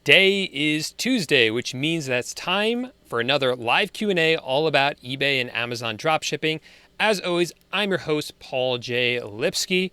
Today is Tuesday, which means that it's time for another live Q&A all about eBay and Amazon dropshipping. As always, I'm your host, Paul J Lipsky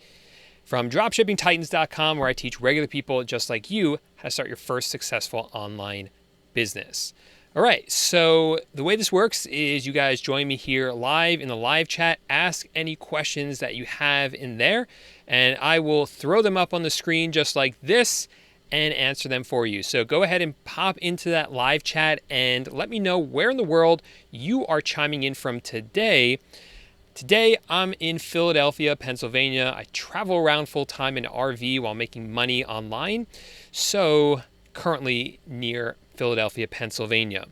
from dropshippingtitans.com, where I teach regular people just like you how to start your first successful online business. All right, so the way this works is you guys join me here live in the live chat, ask any questions that you have in there, and I will throw them up on the screen just like this and answer them for you. So go ahead and pop into that live chat and let me know where in the world you are chiming in from today. Today, I'm in Philadelphia, Pennsylvania. I travel around full-time in RV while making money online. So currently near Philadelphia, Pennsylvania.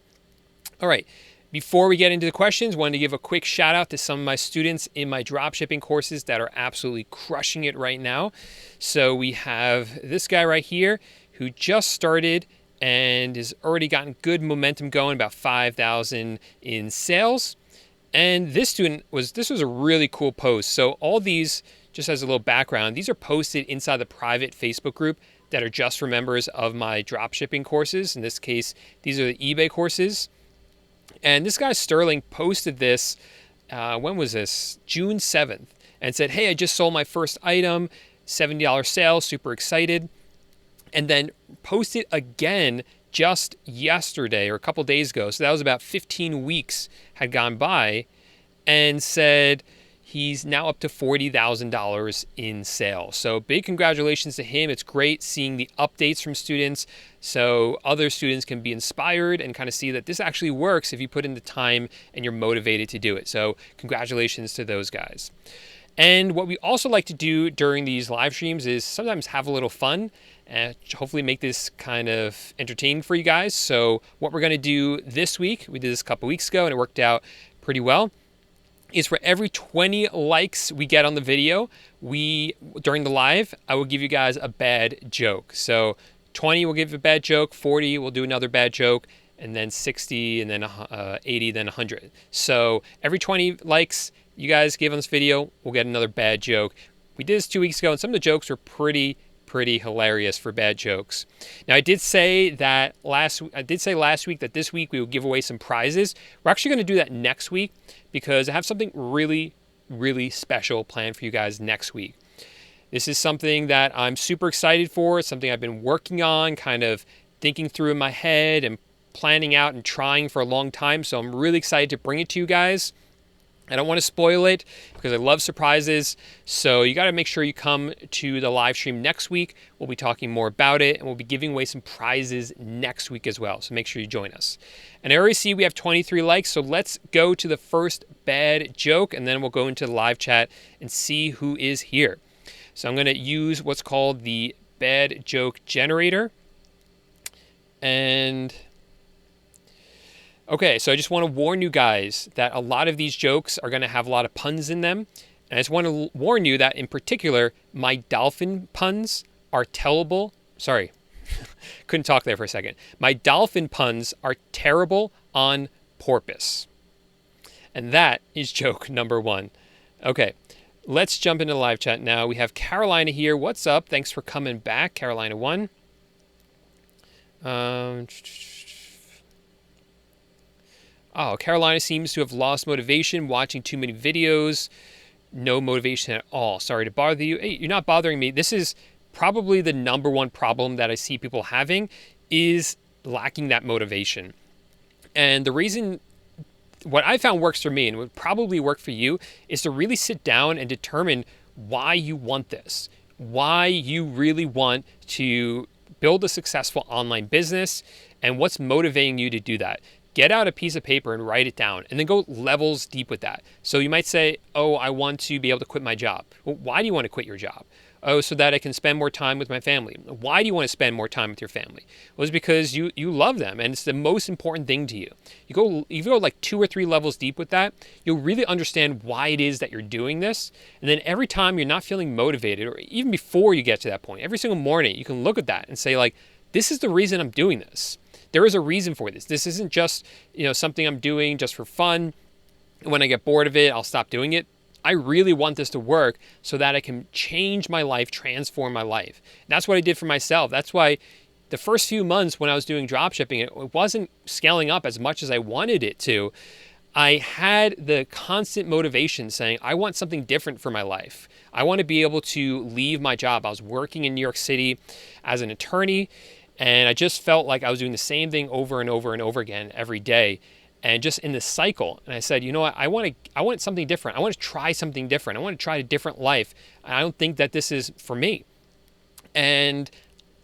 All right, before we get into the questions, I wanted to give a quick shout out to some of my students in my dropshipping courses that are absolutely crushing it right now. So we have this guy right here who just started and has already gotten good momentum going, about 5,000 in sales. And this was a really cool post. So all these, just as a little background, these are posted inside the private Facebook group that are just for members of my dropshipping courses. In this case, these are the eBay courses. And this guy Sterling posted this, when was this? June 7th, and said, hey, I just sold my first item, $70 sale, super excited. And then posted again just yesterday or a couple days ago. So that was about 15 weeks had gone by, and said he's now up to $40,000 in sales. So big congratulations to him. It's great seeing the updates from students so other students can be inspired and kind of see that this actually works if you put in the time and you're motivated to do it. So congratulations to those guys. And what we also like to do during these live streams is sometimes have a little fun and hopefully make this kind of entertaining for you guys. So what we're going to do this week, we did this a couple weeks ago and it worked out pretty well, is for every 20 likes we get on the video, during the live, I will give you guys a bad joke. So 20 will give a bad joke, 40 will do another bad joke, and then 60, and then 80, then 100. So every 20 likes you guys give on this video, we'll get another bad joke. We did this 2 weeks ago, and some of the jokes were pretty hilarious for bad jokes. Now, I did say last week that this week we will give away some prizes. We're actually going to do that next week because I have something really, really special planned for you guys next week. This is something that I'm super excited for. It's something I've been working on, kind of thinking through in my head and planning out and trying for a long time. So I'm really excited to bring it to you guys. I don't want to spoil it because I love surprises. So you got to make sure you come to the live stream next week. We'll be talking more about it, and we'll be giving away some prizes next week as well. So make sure you join us. And I already see we have 23 likes. So let's go to the first bad joke, and then we'll go into the live chat and see who is here. So I'm going to use what's called the bad joke generator. And okay, so I just want to warn you guys that a lot of these jokes are going to have a lot of puns in them. And I just want to warn you that in particular, my dolphin puns are terrible. Sorry, couldn't talk there for a second. My dolphin puns are terrible on porpoise. And that is joke number one. Okay, let's jump into the live chat now. We have Carolina here. What's up? Thanks for coming back, Carolina 1. Carolina seems to have lost motivation, watching too many videos. No motivation at all. Sorry to bother you. Hey, you're not bothering me. This is probably the number one problem that I see people having is lacking that motivation. And the reason, what I found works for me and would probably work for you, is to really sit down and determine why you want this, why you really want to build a successful online business, and what's motivating you to do that. Get out a piece of paper and write it down, and then go levels deep with that. So you might say, oh, I want to be able to quit my job. Well, why do you want to quit your job? Oh, so that I can spend more time with my family. Why do you want to spend more time with your family? Well, it's because you love them, and it's the most important thing to you. You go like 2 or 3 levels deep with that, you'll really understand why it is that you're doing this. And then every time you're not feeling motivated, or even before you get to that point, every single morning, you can look at that and say, like, this is the reason I'm doing this. There is a reason for this. This isn't just, something I'm doing just for fun. When I get bored of it, I'll stop doing it. I really want this to work so that I can change my life, transform my life. And that's what I did for myself. That's why the first few months when I was doing dropshipping, it wasn't scaling up as much as I wanted it to. I had the constant motivation saying, I want something different for my life. I want to be able to leave my job. I was working in New York City as an attorney, and I just felt like I was doing the same thing over and over and over again every day, and just in this cycle. And I said, you know what? I want something different. I want to try something different. I want to try a different life. I don't think that this is for me. And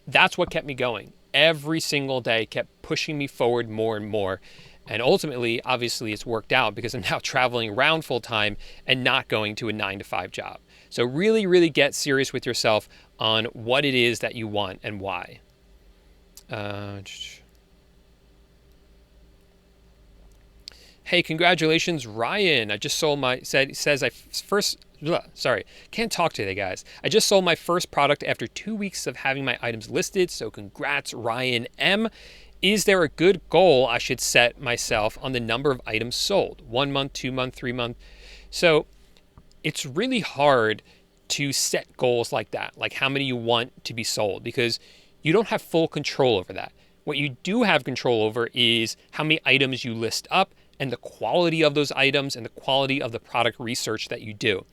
that's what kept me going. Every single day kept pushing me forward more and more. And ultimately, obviously, it's worked out because I'm now traveling around full time and not going to a 9-to-5 job. So really, really get serious with yourself on what it is that you want and why. Hey, congratulations, Ryan. I just sold my, can't talk today, guys. I just sold my first product after 2 weeks of having my items listed. So congrats, Ryan M. Is there a good goal I should set myself on the number of items sold? 1 month, 2 month, 3 month. So it's really hard to set goals like that, like how many you want to be sold, because you don't have full control over that. What you do have control over is how many items you list up and the quality of those items and the quality of the product research that you do.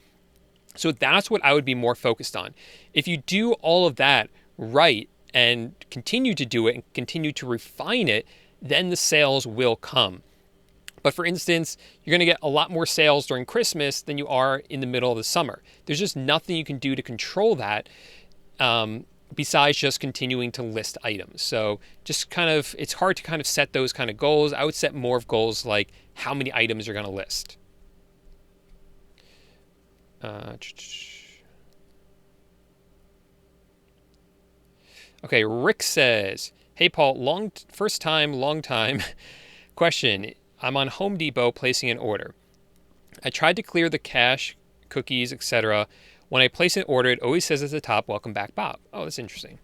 So that's what I would be more focused on. If you do all of that right and continue to do it and continue to refine it, then the sales will come. But for instance, you're going to get a lot more sales during Christmas than you are in the middle of the summer. There's just nothing you can do to control that besides just continuing to list items. So just it's hard to kind of set those kind of goals. I would set more of goals like how many items you're going to list. Okay, Rick says, hey, Paul, first time, long time question. I'm on Home Depot placing an order. I tried to clear the cache, cookies, etc. When I place an order, it always says at the top, welcome back, Bob. Oh, that's interesting.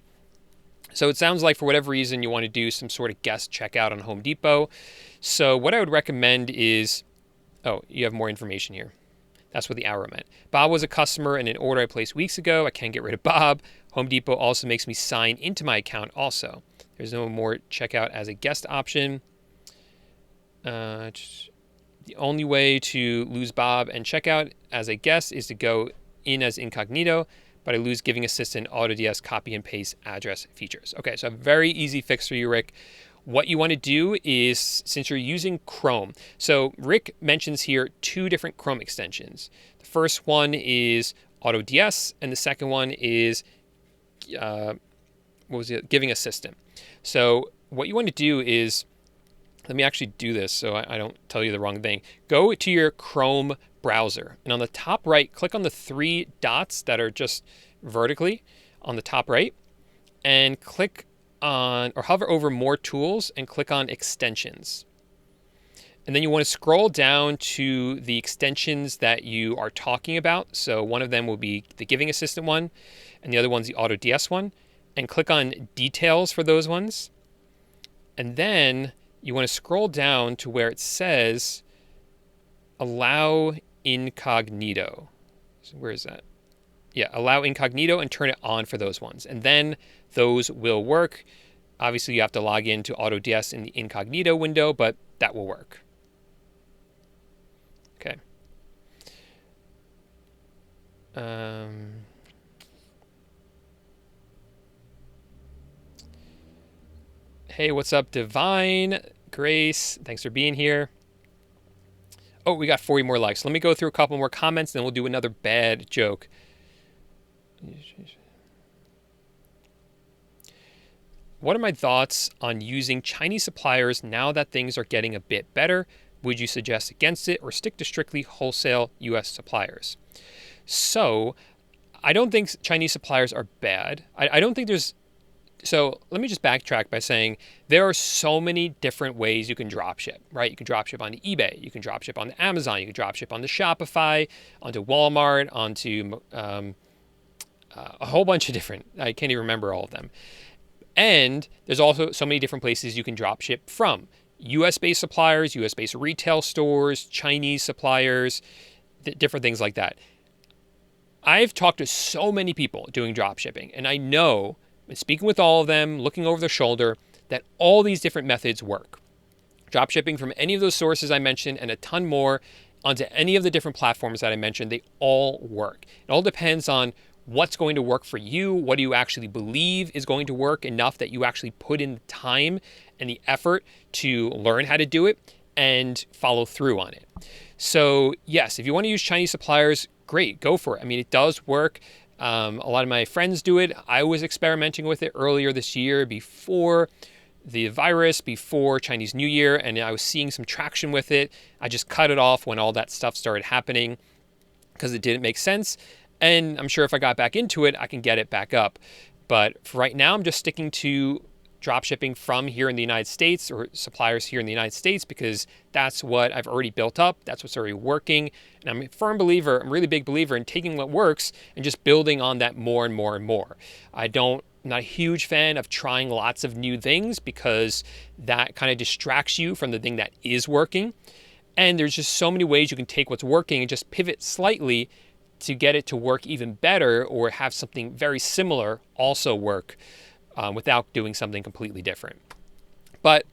So it sounds like for whatever reason you want to do some sort of guest checkout on Home Depot. So what I would recommend is, you have more information here. That's what the arrow meant. Bob was a customer in an order I placed weeks ago. I can't get rid of Bob. Home Depot also makes me sign into my account also. There's no more checkout as a guest option. The only way to lose Bob and checkout as a guest is to go in as incognito, but I lose giving assistant AutoDS copy and paste address features. Okay, so a very easy fix for you, Rick. What you want to do is, since you're using Chrome, so Rick mentions here 2 different Chrome extensions. The first one is AutoDS, and the second one is Giving Assistant. So what you want to do is, let me actually do this so I don't tell you the wrong thing. Go to your Chrome browser, and on the top right, click on the 3 dots that are just vertically on the top right, and click on, or hover over More Tools and click on Extensions. And then you want to scroll down to the extensions that you are talking about. So one of them will be the Giving Assistant one, and the other one's the AutoDS one, and click on Details for those ones. And then you want to scroll down to where it says Allow Incognito. So where is that? Yeah, allow incognito and turn it on for those ones. And then those will work. Obviously, you have to log into AutoDS in the incognito window, but that will work. Okay. Hey, what's up, Divine? Grace, thanks for being here. Oh, we got 40 more likes. Let me go through a couple more comments, then we'll do another bad joke. What are my thoughts on using Chinese suppliers now that things are getting a bit better? Would you suggest against it or stick to strictly wholesale U.S. suppliers? So I don't think Chinese suppliers are bad. I don't think there's... So let me just backtrack by saying there are so many different ways you can dropship, right? You can dropship on eBay, you can dropship on Amazon, you can dropship on the Shopify, onto Walmart, onto a whole bunch of different, I can't even remember all of them. And there's also so many different places you can dropship from. US-based suppliers, US-based retail stores, Chinese suppliers, different things like that. I've talked to so many people doing dropshipping, and I know, and speaking with all of them, looking over their shoulder, that all these different methods work. Dropshipping from any of those sources I mentioned and a ton more onto any of the different platforms that I mentioned, they all work. It all depends on what's going to work for you. What do you actually believe is going to work enough that you actually put in the time and the effort to learn how to do it and follow through on it. So yes, if you want to use Chinese suppliers, great, go for it. I mean, it does work. A lot of my friends do it. I was experimenting with it earlier this year before the virus, before Chinese New Year, and I was seeing some traction with it. I just cut it off when all that stuff started happening because it didn't make sense. And I'm sure if I got back into it, I can get it back up. But for right now, I'm just sticking to dropshipping from here in the United States, or suppliers here in the United States, because that's what I've already built up. That's what's already working. And I'm a firm believer, I'm a really big believer in taking what works and just building on that more and more and more. I'm not a huge fan of trying lots of new things because that kind of distracts you from the thing that is working. And there's just so many ways you can take what's working and just pivot slightly to get it to work even better, or have something very similar also work without doing something completely different. But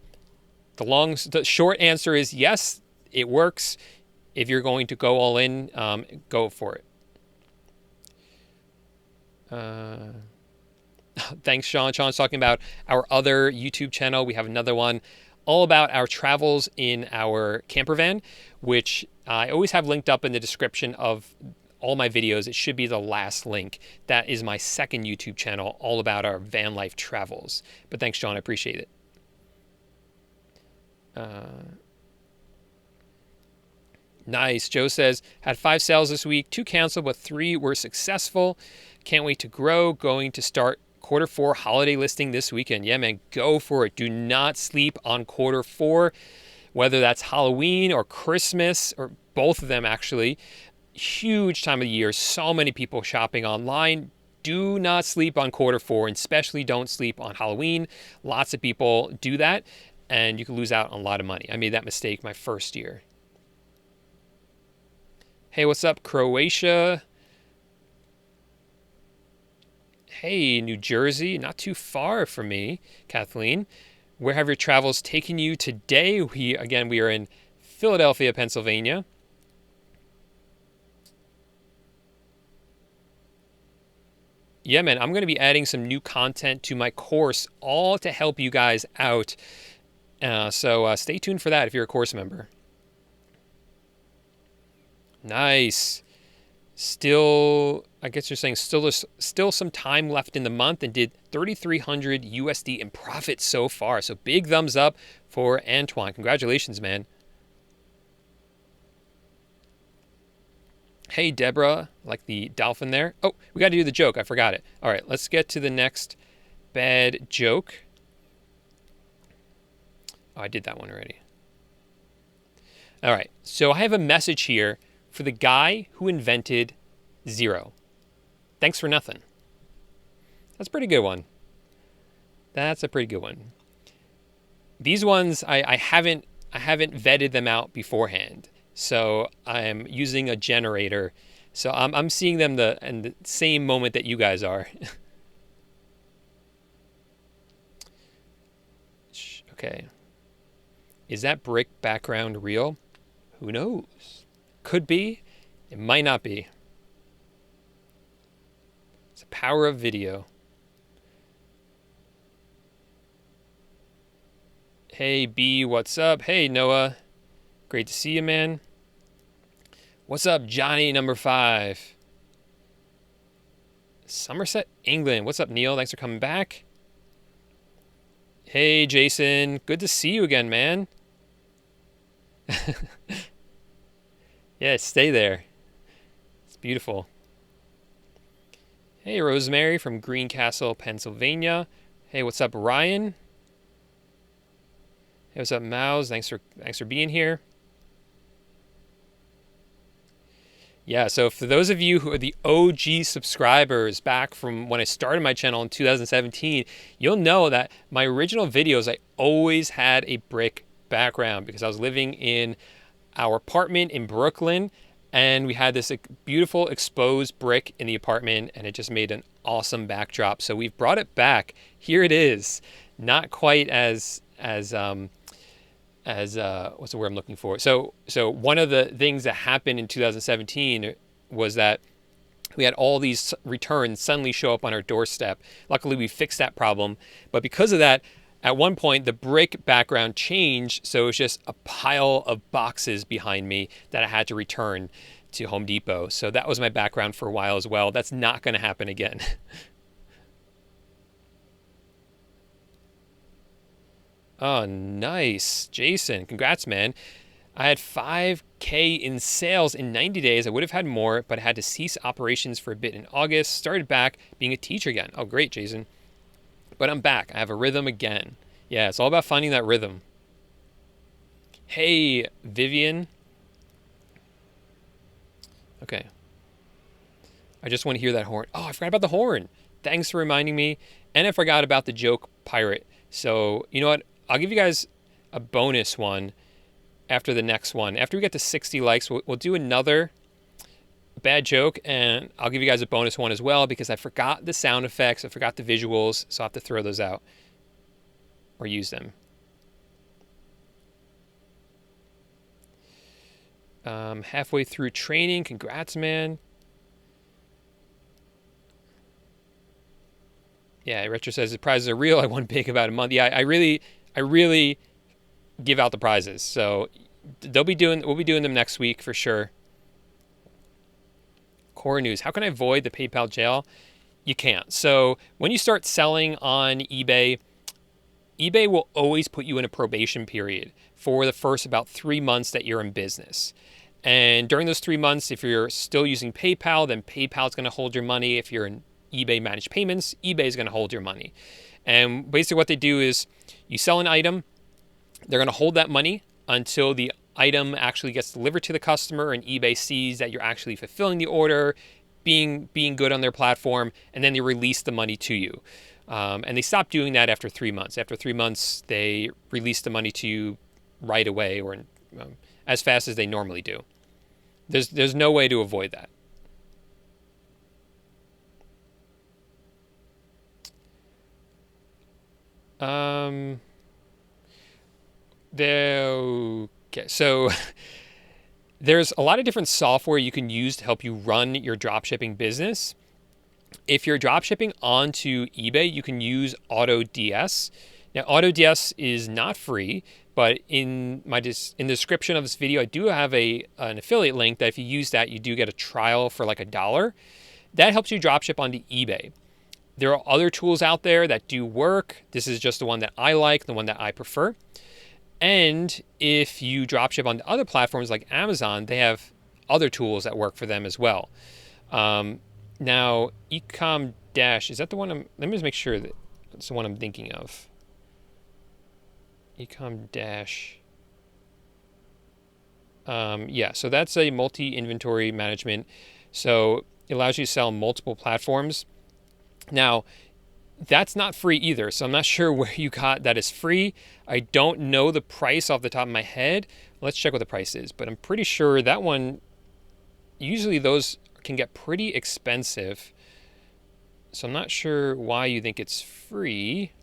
the short answer is yes, it works. If you're going to go all in, go for it. Thanks, Sean. Sean's talking about our other YouTube channel. We have another one all about our travels in our camper van, which I always have linked up in the description of all my videos. It should be the last link. That is my second YouTube channel, all about our van life travels. But thanks, Sean. I appreciate it. Nice. Joe says, had 5 sales this week, 2 canceled, but 3 were successful. Can't wait to grow. Going to start Q4 holiday listing this weekend. Yeah, man, go for it. Do not sleep on Q4, whether that's Halloween or Christmas, or both of them actually. Huge time of the year. So many people shopping online. Do not sleep on Q4, and especially don't sleep on Halloween. Lots of people do that, and you can lose out on a lot of money. I made that mistake my first year. Hey, what's up, Croatia? Hey, New Jersey, not too far from me, Kathleen. Where have your travels taken you today? We are in Philadelphia, Pennsylvania. Yeah, man, I'm going to be adding some new content to my course, all to help you guys out. So stay tuned for that if you're a course member. Nice. Still, I guess you're saying still some time left in the month, and did 3,300 USD in profit so far. So big thumbs up for Antoine. Congratulations, man. Hey, Deborah, like the dolphin there. Oh, we got to do the joke. I forgot it. All right, let's get to the next bad joke. Oh, I did that one already. All right, so I have a message here for the guy who invented zero. Thanks for nothing. That's a pretty good one. That's a pretty good one. These ones, I haven't vetted them out beforehand. So I'm using a generator. So I'm seeing them in the same moment that you guys are. Okay. Is that brick background real? Who knows? Could be. It might not be. It's the power of video. Hey, B, what's up? Hey, Noah. Great to see you, man. What's up, Johnny, number 5? Somerset, England. What's up, Neil? Thanks for coming back. Hey, Jason. Good to see you again, man. Yeah, stay there. It's beautiful. Hey, Rosemary from Greencastle, Pennsylvania. Hey, what's up, Ryan? Hey, what's up, Mouse? Thanks for being here. Yeah, so for those of you who are the OG subscribers back from when I started my channel in 2017, you'll know that my original videos, I always had a brick background because I was living in our apartment in Brooklyn, And we had this beautiful exposed brick in the apartment, and it just made an awesome backdrop. So we've brought it back. Here it is. Not quite as what's the word I'm looking for? So one of the things that happened in 2017 was that we had all these returns suddenly show up on our doorstep. Luckily, we fixed that problem. But because of that, at one point, the brick background changed, so it was just a pile of boxes behind me that I had to return to Home Depot. So that was my background for a while as well. That's not going to happen again. Oh, nice. Jason, congrats, man. I had 5K in sales in 90 days. I would have had more, but I had to cease operations for a bit in August. Started back being a teacher again. Oh, great, Jason. But I'm back. I have a rhythm again. Yeah, it's all about finding that rhythm. Hey, Vivian. Okay. I just want to hear that horn. Oh, I forgot about the horn. Thanks for reminding me. And I forgot about the joke pirate. So, you know what? I'll give you guys a bonus one after the next one. After we get to 60 likes, we'll do another bad joke, and I'll give you guys a bonus one as well because I forgot the sound effects, I forgot the visuals, so I'll have to throw those out or use them. Halfway through training, congrats, man. Yeah, Retro says the prizes are real. I won big about a month. Yeah, I really give out the prizes, so we'll be doing them next week for sure. Core news. How can I avoid the PayPal jail? You can't. So when you start selling on eBay, eBay will always put you in a probation period for the first about 3 months that you're in business. And during those 3 months, if you're still using PayPal, then PayPal is going to hold your money. If you're in eBay managed payments, eBay is going to hold your money. And basically what they do is you sell an item, they're going to hold that money until the item actually gets delivered to the customer and eBay sees that you're actually fulfilling the order, being good on their platform, and then they release the money to you. And they stop doing that after 3 months. After 3 months, they release the money to you right away or as fast as they normally do. There's no way to avoid that. Okay, so there's a lot of different software you can use to help you run your dropshipping business. If you're dropshipping onto eBay, you can use AutoDS. Now, AutoDS is not free, but in the description of this video, I do have an affiliate link that if you use that, you do get a trial for like $1. That helps you dropship onto eBay. There are other tools out there that do work. This is just the one that I like, the one that I prefer. And if you dropship onto other platforms like Amazon, they have other tools that work for them as well. Now, Ecom Dash, is that the one let me just make sure that it's the one I'm thinking of. Ecom Dash. Yeah, so that's a multi-inventory management. So it allows you to sell on multiple platforms. Now, that's not free either, so I'm not sure where you got that is free. I don't know the price off the top of my head. Let's check what the price is, but I'm pretty sure that one, usually those can get pretty expensive. So I'm not sure why you think it's free.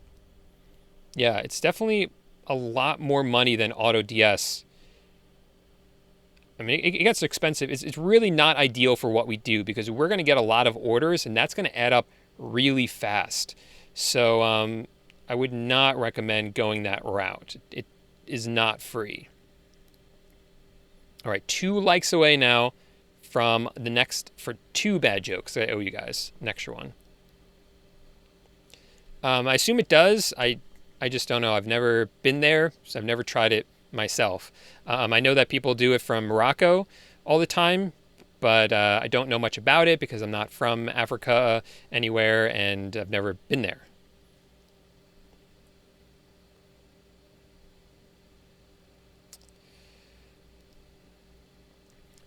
Yeah, it's definitely a lot more money than AutoDS. I mean, it gets expensive. It's really not ideal for what we do because we're going to get a lot of orders and that's going to add up really fast. So I would not recommend going that route. It is not free. All right, 2 likes away now from the next for 2 bad jokes. I owe you guys an extra one. I assume it does. I just don't know. I've never been there, so I've never tried it myself. I know that people do it from Morocco all the time, but I don't know much about it because I'm not from Africa anywhere and I've never been there.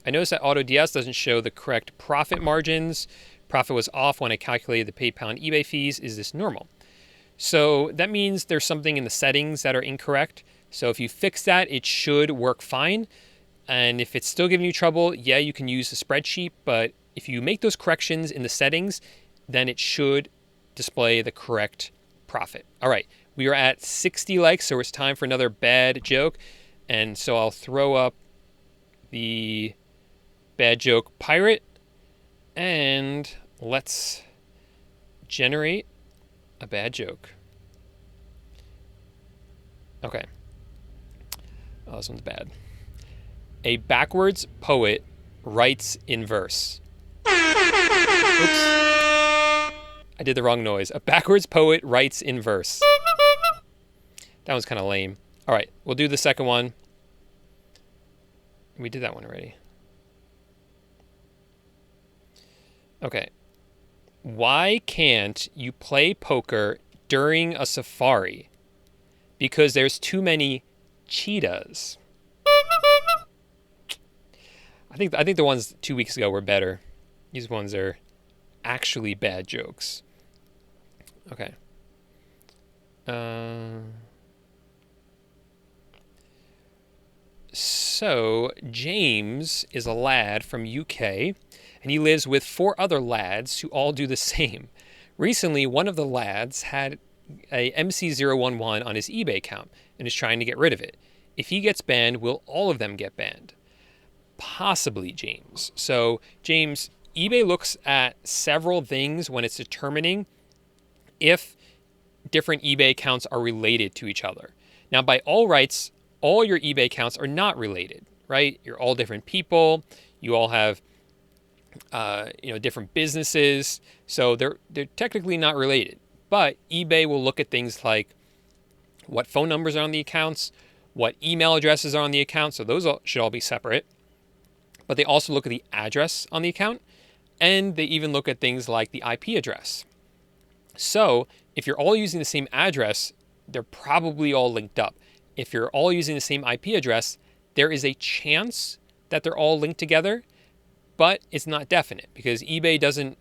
I noticed that AutoDS doesn't show the correct profit margins. Profit was off when I calculated the PayPal and eBay fees. Is this normal? So that means there's something in the settings that are incorrect. So if you fix that, it should work fine. And if it's still giving you trouble, yeah, you can use the spreadsheet, but if you make those corrections in the settings, then it should display the correct profit. All right, we are at 60 likes, so it's time for another bad joke. And so I'll throw up the bad joke pirate, and let's generate a bad joke. Okay. Oh, this one's bad. A backwards poet writes in verse. Oops. I did the wrong noise. A backwards poet writes in verse. That one's kind of lame. All right, we'll do the second one. We did that one already. Okay. Why can't you play poker during a safari? Because there's too many cheetahs. I think the ones 2 weeks ago were better. These ones are actually bad jokes. Okay. So James is a lad from UK, and he lives with 4 other lads who all do the same. Recently, one of the lads had a MC011 on his eBay account and is trying to get rid of it. If he gets banned, will all of them get banned? Possibly, James. So, James, eBay looks at several things when it's determining if different eBay accounts are related to each other. Now, by all rights, all your eBay accounts are not related, right? You're all different people. You all have, different businesses. So they're technically not related. But eBay will look at things like what phone numbers are on the accounts, what email addresses are on the account. So those should all be separate. But they also look at the address on the account, and they even look at things like the IP address. So if you're all using the same address, they're probably all linked up. If you're all using the same IP address, there is a chance that they're all linked together, but it's not definite because eBay doesn't,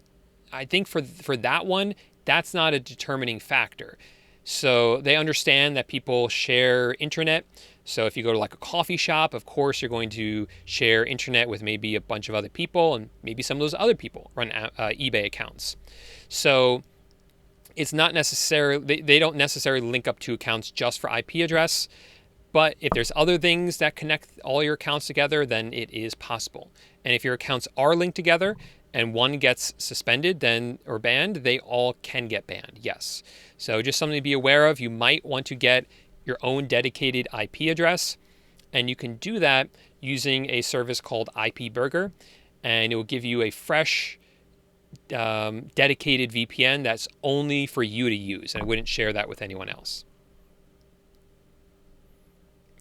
I think for that one, that's not a determining factor. So they understand that people share intranet. So if you go to like a coffee shop, of course, you're going to share intranet with maybe a bunch of other people, and maybe some of those other people run eBay accounts. So it's not necessarily, they don't necessarily link up to accounts just for IP address. But if there's other things that connect all your accounts together, then it is possible. And if your accounts are linked together and one gets suspended or banned, they all can get banned, yes. So just something to be aware of. You might want to get your own dedicated IP address, and you can do that using a service called IP Burger, and it will give you a fresh, dedicated VPN that's only for you to use, and I wouldn't share that with anyone else.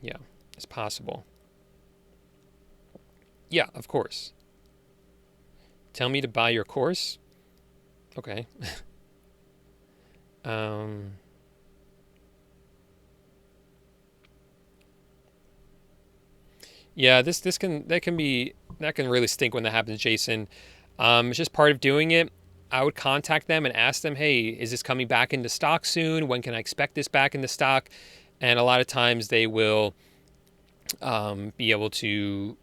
Yeah, it's possible. Yeah, of course. Tell me to buy your course? Okay. Yeah, that can really stink when that happens, Jason. It's just part of doing it. I would contact them and ask them, hey, is this coming back into stock soon? When can I expect this back into stock? And a lot of times they will be able to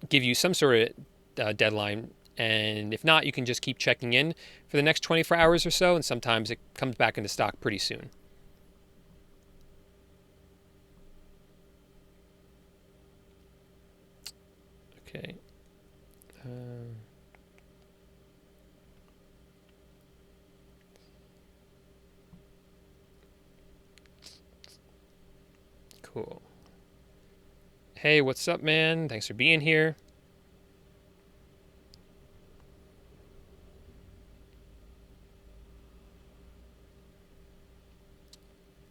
give you some sort of deadline. And if not, you can just keep checking in for the next 24 hours or so. And sometimes it comes back into stock pretty soon. Okay. Cool. Hey, what's up, man? Thanks for being here.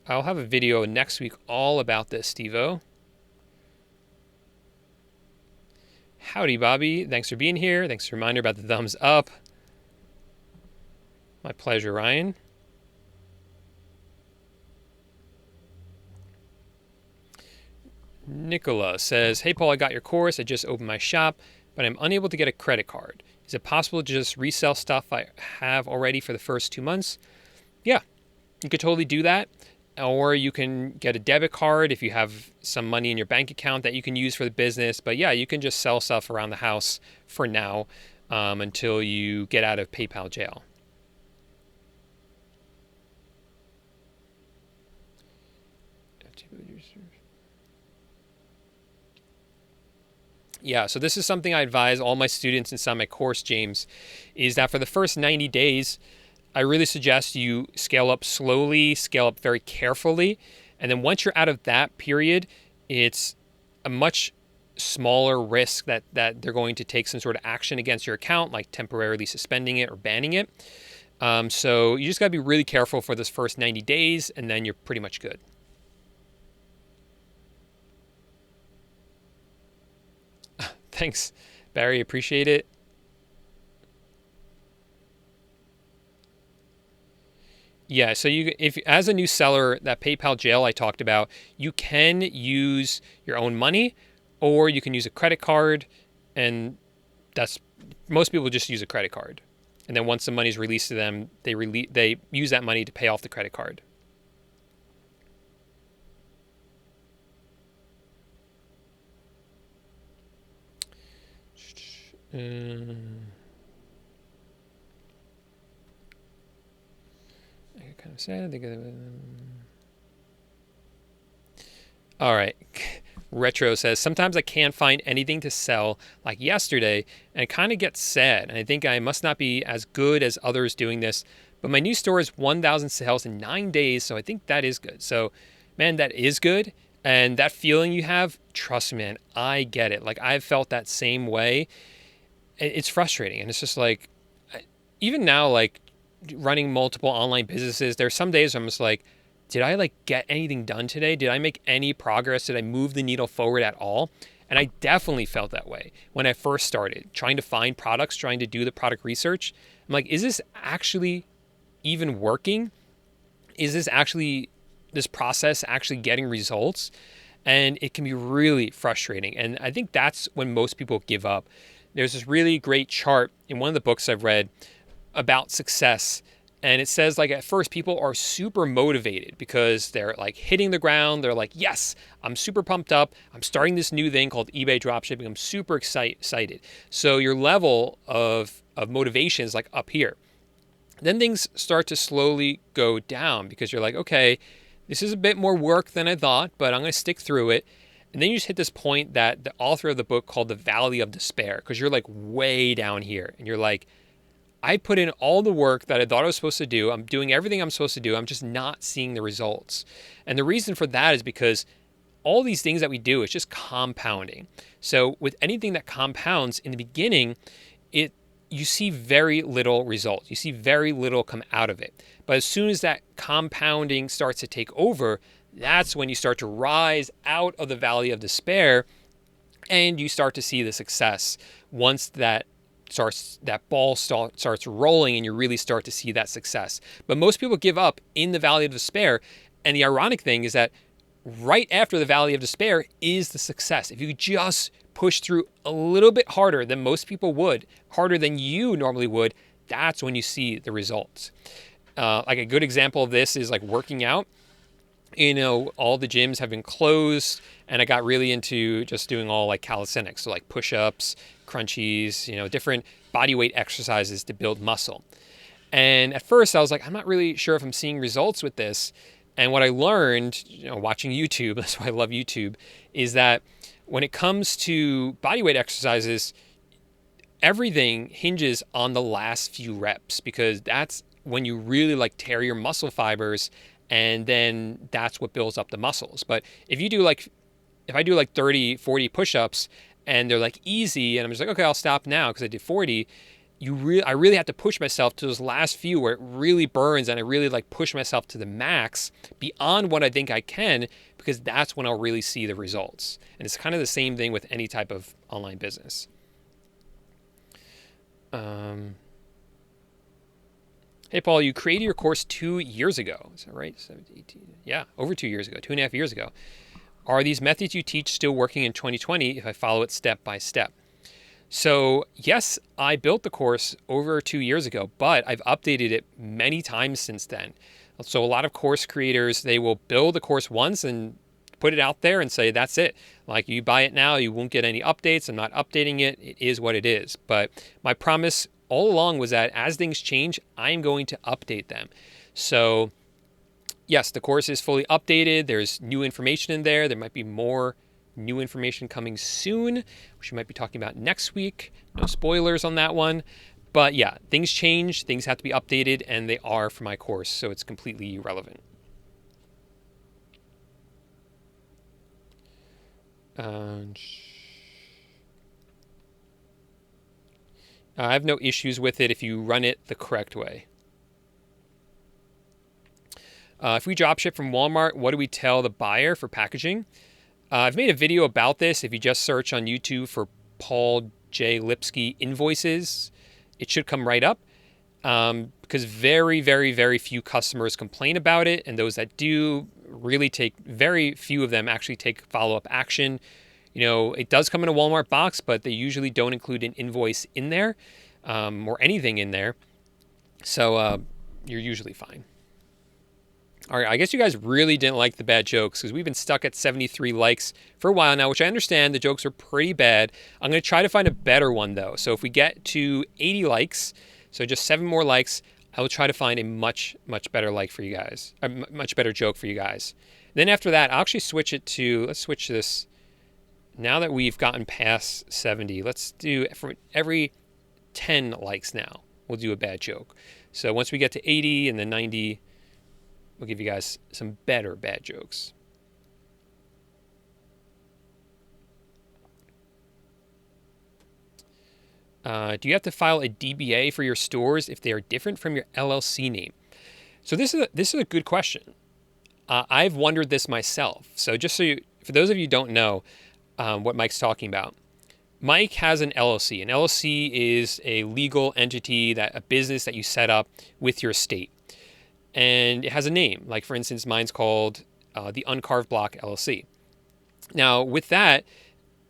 I'll have a video next week all about this, Steve-O. Howdy, Bobby. Thanks for being here. Thanks for the reminder about the thumbs up. My pleasure, Ryan. Nicola says, hey, Paul, I got your course. I just opened my shop, but I'm unable to get a credit card. Is it possible to just resell stuff I have already for the first 2 months? Yeah, you could totally do that. or you can get a debit card if you have some money in your bank account that you can use for the business. But yeah, you can just sell stuff around the house for now until you get out of PayPal jail. Yeah, so this is something I advise all my students inside my course, James, is that for the first 90 days, I really suggest you scale up slowly, scale up very carefully. And then once you're out of that period, it's a much smaller risk that they're going to take some sort of action against your account, like temporarily suspending it or banning it. So you just got to be really careful for this first 90 days, and then you're pretty much good. Thanks, Barry. Appreciate it. Yeah, so if as a new seller, that PayPal jail I talked about, you can use your own money, or you can use a credit card, and that's most people just use a credit card, and then once the money's released to them, they use that money to pay off the credit card. I kind of sad. All right. Retro says, sometimes I can't find anything to sell like yesterday, and it kind of gets sad. And I think I must not be as good as others doing this. But my new store is 1,000 sales in 9 days, so I think that is good. So, man, that is good. And that feeling you have, trust me, man, I get it. Like, I've felt that same way. It's frustrating. And it's just like, even now, like, running multiple online businesses, there's some days I'm just like, did I like get anything done today? Did I make any progress? Did I move the needle forward at all? And I definitely felt that way when I first started trying to find products, trying to do the product research. I'm like, is this actually even working? Is this process actually getting results? And it can be really frustrating. And I think that's when most people give up. There's this really great chart in one of the books I've read about success. And it says, like, at first people are super motivated because they're like hitting the ground. They're like, yes, I'm super pumped up. I'm starting this new thing called eBay dropshipping. I'm super excited. So your level of motivation is like up here. Then things start to slowly go down because you're like, okay, this is a bit more work than I thought, but I'm going to stick through it. And then you just hit this point that the author of the book called the Valley of Despair, because you're like way down here and you're like, I put in all the work that I thought I was supposed to do. I'm doing everything I'm supposed to do. I'm just not seeing the results. And the reason for that is because all these things that we do, it's just compounding. So with anything that compounds in the beginning, you see very little results. You see very little come out of it. But as soon as that compounding starts to take over, that's when you start to rise out of the valley of despair and you start to see the success once that ball starts rolling and you really start to see that success. But most people give up in the valley of despair. And the ironic thing is that right after the valley of despair is the success. If you just push through a little bit harder than most people would, harder than you normally would, that's when you see the results. Like a good example of this is like working out. All the gyms have been closed and I got really into just doing all like calisthenics. So like push-ups, crunchies, different body weight exercises to build muscle. And at first I was like, I'm not really sure if I'm seeing results with this. And what I learned, watching YouTube, that's why I love YouTube, is that when it comes to body weight exercises, everything hinges on the last few reps because that's when you really like tear your muscle fibers, and then that's what builds up the muscles. But if I do like 30, 40 push-ups and they're like easy and I'm just like, okay, I'll stop now because I did 40, I really have to push myself to those last few where it really burns and I really like push myself to the max beyond what I think I can, because that's when I'll really see the results. And it's kind of the same thing with any type of online business. Hey, Paul, you created your course 2 years ago. Is that right? 17, 18, yeah, over 2 years ago, 2.5 years ago. Are these methods you teach still working in 2020 if I follow it step by step? So yes, I built the course over 2 years ago, but I've updated it many times since then. So a lot of course creators, they will build a course once and put it out there and say, that's it. Like, you buy it now, you won't get any updates. I'm not updating it. It is what it is. But my promise all along was that as things change, I'm going to update them. So yes, the course is fully updated. There's new information in there. There might be more new information coming soon, which we might be talking about next week. No spoilers on that one. But yeah, things change, things have to be updated, and they are for my course, so it's completely relevant. I have no issues with it if you run it the correct way. If we dropship from Walmart, what do we tell the buyer for packaging? I've made a video about this. If you just search on YouTube for Paul J Lipsky invoices, it should come right up. Because very, very, very few customers complain about it. And those that do really very few of them actually take follow-up action. It does come in a Walmart box, but they usually don't include an invoice in there or anything in there. So you're usually fine. All right, I guess you guys really didn't like the bad jokes because we've been stuck at 73 likes for a while now, which I understand the jokes are pretty bad. I'm going to try to find a better one, though. So if we get to 80 likes, so just 7 more likes, I will try to find a much, much better like for you guys, a much better joke for you guys. Then after that, I'll actually switch it to, let's switch this. Now that we've gotten past 70, let's do for every 10 likes now, we'll do a bad joke. So once we get to 80 and then 90, we'll give you guys some better bad jokes. Do you have to file a DBA for your stores if they are different from your LLC name? So this is a good question. I've wondered this myself. So just for those of you who don't know what Mike's talking about, Mike has an LLC. An LLC is a legal entity, a business that you set up with your state. And it has a name. Like, for instance, mine's called the Uncarved Block LLC. Now, with that,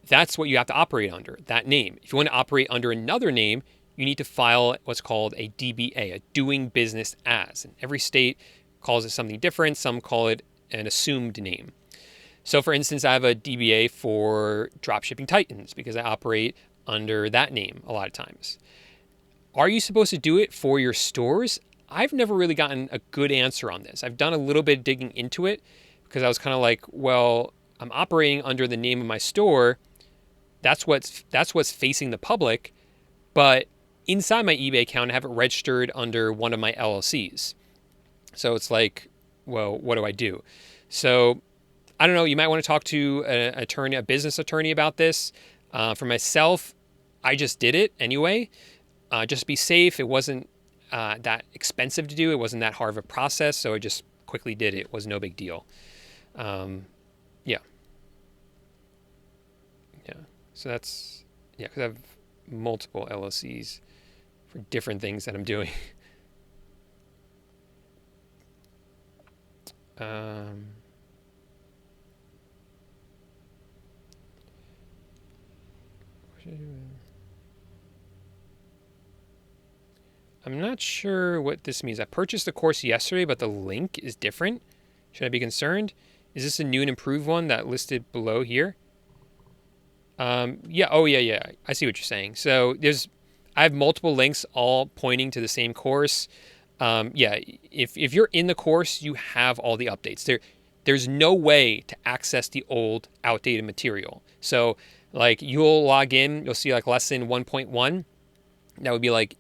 that's what you have to operate under, that name. If you want to operate under another name, you need to file what's called a DBA, a doing business as. And every state calls it something different. Some call it an assumed name. So, for instance, I have a DBA for Dropshipping Titans because I operate under that name a lot of times. Are you supposed to do it for your stores? I've never really gotten a good answer on this. I've done a little bit of digging into it because I was kind of like, well, I'm operating under the name of my store. That's what's facing the public. But inside my eBay account, I have it registered under one of my LLCs. So it's like, well, what do I do? So I don't know. You might want to talk to a business attorney about this. For myself, I just did it anyway. Just to be safe. It wasn't that expensive to do. It wasn't that hard of a process, so I just quickly did it. It was no big deal. Yeah. So that's, because I have multiple LLCs for different things that I'm doing. I'm not sure what this means. I purchased the course yesterday, but the link is different. Should I be concerned? Is this a new and improved one that listed below here? Yeah. Oh, yeah. I see what you're saying. So I have multiple links all pointing to the same course. Yeah. If you're in the course, you have all the updates. There's no way to access the old, outdated material. So, like, you'll log in, you'll see like lesson 1.1. That would be like,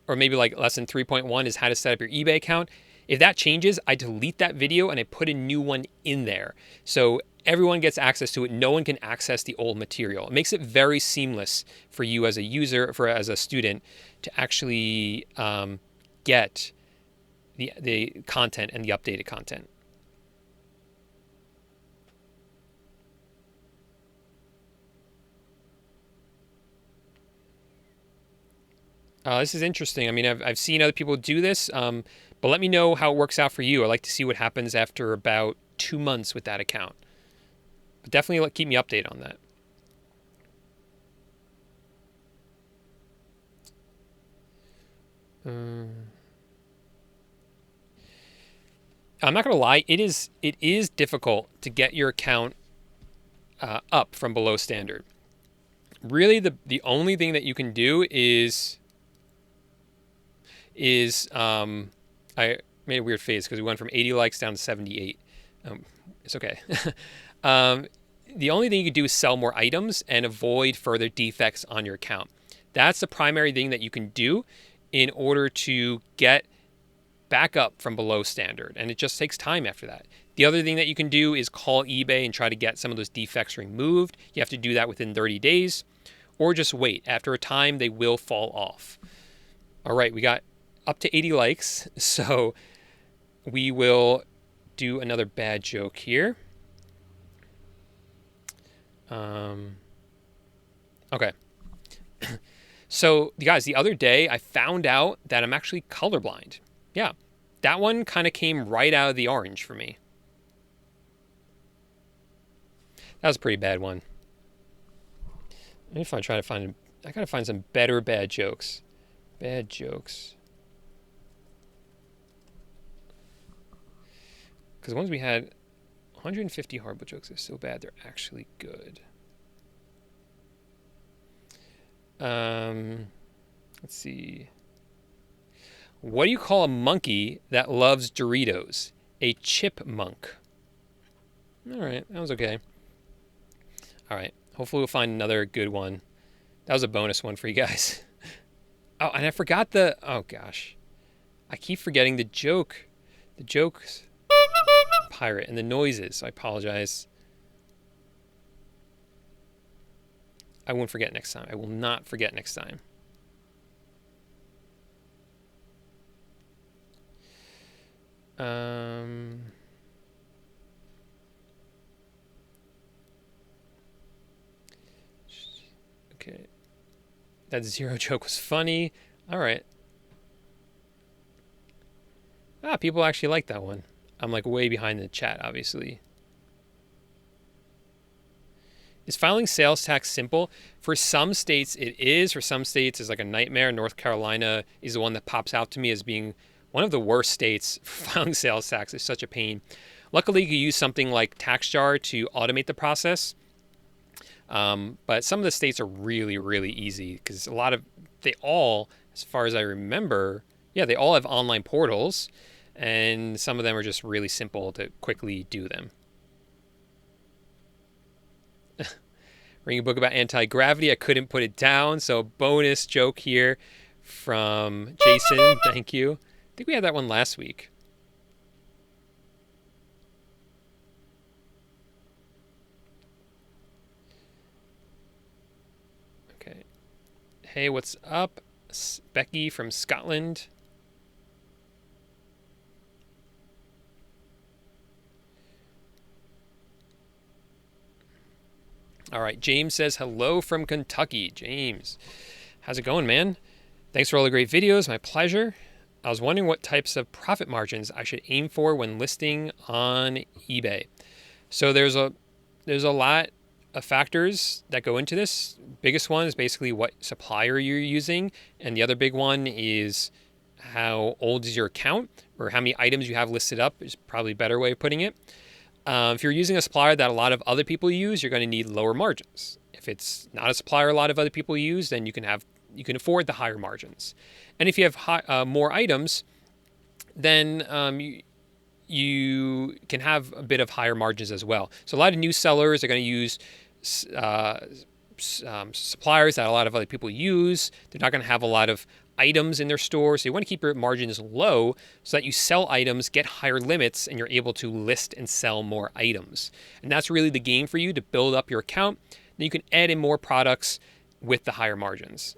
or maybe like lesson 3.1 is how to set up your eBay account. If that changes, I delete that video and I put a new one in there. So everyone gets access to it. No one can access the old material. It makes it very seamless for you as a user, as a student, to actually get the content and the updated content. This is interesting. I mean, I've seen other people do this, but let me know how it works out for you. I'd like to see what happens after about 2 months with that account. But definitely keep me updated on that. I'm not going to lie, it is difficult to get your account up from below standard. Really, the only thing that you can do is I made a weird face because we went from 80 likes down to 78. It's okay. The only thing you can do is sell more items and avoid further defects on your account. That's the primary thing that you can do in order to get back up from below standard. And it just takes time after that. The other thing that you can do is call eBay and try to get some of those defects removed. You have to do that within 30 days or just wait. After a time, they will fall off. All right, we got up to 80 likes. So we will do another bad joke here. Okay. So, guys, the other day I found out that I'm actually colorblind. Yeah, that one kind of came right out of the orange for me. That was a pretty bad one. If I try to find, I gotta find some better bad jokes. Bad jokes. Because the ones we had, 150 horrible jokes are so bad they're actually good. Let's see. What do you call a monkey that loves Doritos? A chipmunk. All right, that was okay. All right, hopefully we'll find another good one. That was a bonus one for you guys. Oh, and I forgot oh gosh. I keep forgetting the joke. The jokes. Pirate and the noises. So I apologize. I won't forget next time. I will not forget next time. Okay. That zero joke was funny. All right. People actually like that one. I'm like way behind the chat, obviously. Is filing sales tax simple? For some states it is. For some states it's like a nightmare. North Carolina is the one that pops out to me as being one of the worst states for filing sales tax. It's such a pain. Luckily, you can use something like TaxJar to automate the process. But some of the states are really, really easy because they all, as far as I remember, they all have online portals. And some of them are just really simple to quickly do them. Reading a book about anti-gravity. I couldn't put it down. So bonus joke here from Jason. Thank you. I think we had that one last week. Okay. Hey, what's up? Becky from Scotland. All right, James says hello from Kentucky. James, how's it going, man? Thanks for all the great videos. My pleasure. I was wondering what types of profit margins I should aim for when listing on eBay. So there's a lot of factors that go into this. Biggest one is basically what supplier you're using, and the other big one is how old is your account, or how many items you have listed up is probably a better way of putting it. If you're using a supplier that a lot of other people use, you're going to need lower margins. If it's not a supplier a lot of other people use, then you can afford the higher margins. And if you have more items, then you can have a bit of higher margins as well. So a lot of new sellers are going to use suppliers that a lot of other people use. They're not going to have a lot of items in their store, so you want to keep your margins low so that you sell items, get higher limits, and you're able to list and sell more items. And that's really the game for you to build up your account. Then you can add in more products with the higher margins.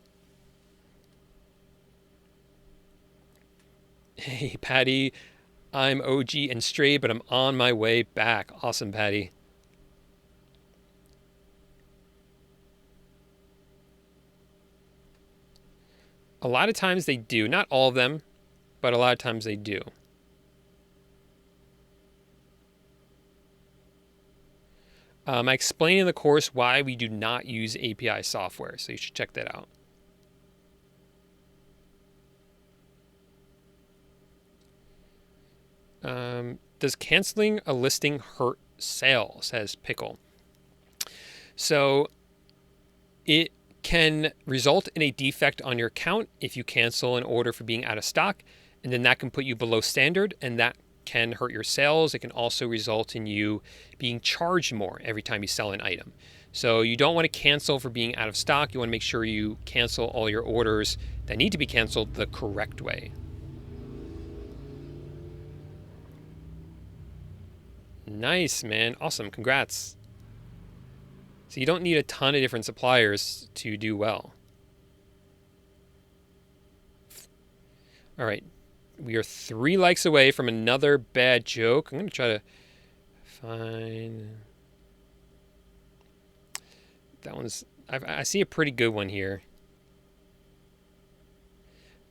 Hey, Patty, I'm OG and stray, but I'm on my way back. Awesome, Patty. A lot of times they do. Not all of them, but a lot of times they do. I explain in the course why we do not use API software, so you should check that out. does canceling a listing hurt sales, says Pickle. So it can result in a defect on your account if you cancel an order for being out of stock, and then that can put you below standard, and that can hurt your sales. It can also result in you being charged more every time you sell an item. So you don't want to cancel for being out of stock. You want to make sure you cancel all your orders that need to be canceled the correct way. Nice, man. Awesome. Congrats. So you don't need a ton of different suppliers to do well. All right. We are 3 likes away from another bad joke. I'm going to try to find... That one's... I see a pretty good one here.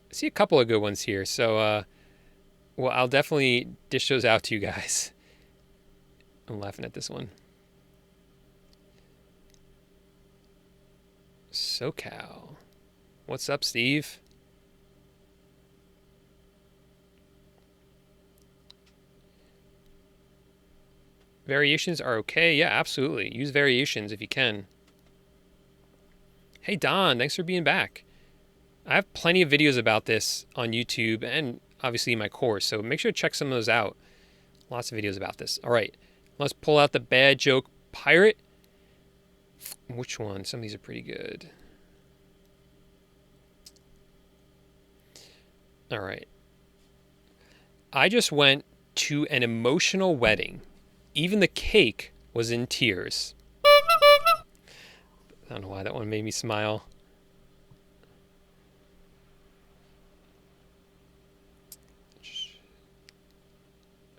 I see a couple of good ones here. So, well, I'll definitely dish those out to you guys. I'm laughing at this one. SoCal. What's up, Steve? Variations are okay. Yeah, absolutely. Use variations if you can. Hey, Don, thanks for being back. I have plenty of videos about this on YouTube and obviously in my course, so make sure to check some of those out. Lots of videos about this. All right, let's pull out the bad joke pirate. Which one? Some of these are pretty good. All right. I just went to an emotional wedding. Even the cake was in tears. I don't know why that one made me smile.